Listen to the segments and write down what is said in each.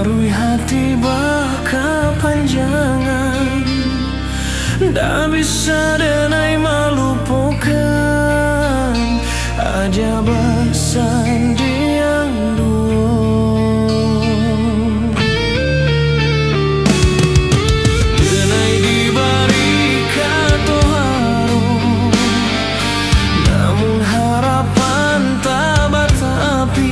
Ngarui hati berkepanjangan, ndak bisa denai melupakan aja bersandiang dua. Denai diberi kata harum, namun harapan tak batapi.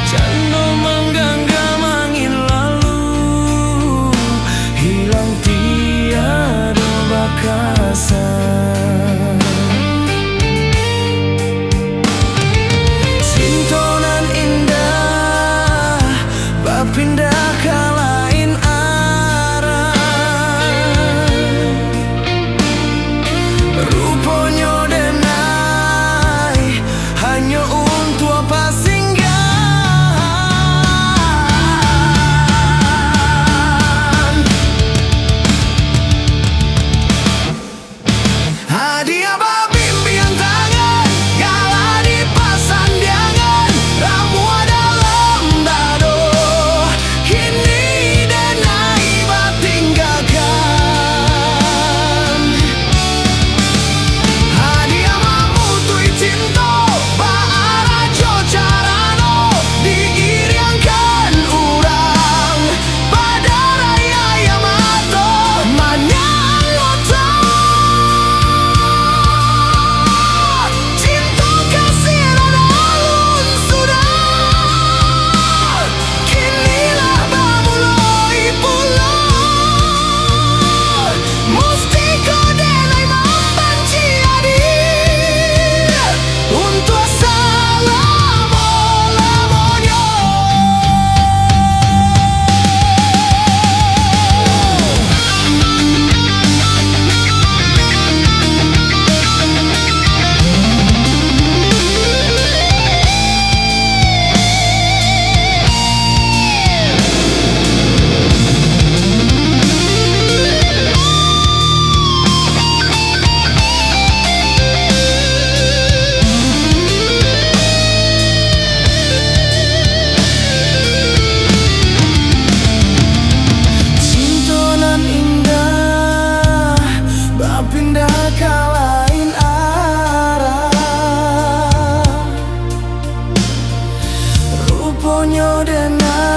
Cando menggenggam angin lalu, hilang tiada bakasan. Sintonan indah berpindah ke lain arah, rupanya denai hanya untuk apa singgah. Hadiah bimbingan tangan, gala di pasandiangan, ramu dalam dado, kini denai bertinggalkan. Hadiah mamutui cinta, baarajo carano, diiriangkan urang, pada raya Yamato, Manyaloto. Cinta kasih radalun sudah, kinilah bamuloi pulang. Musti kau denai membenci adil, untuk selama-lamanya. Sintonan indah berpindah ke lain arah, rupanya denai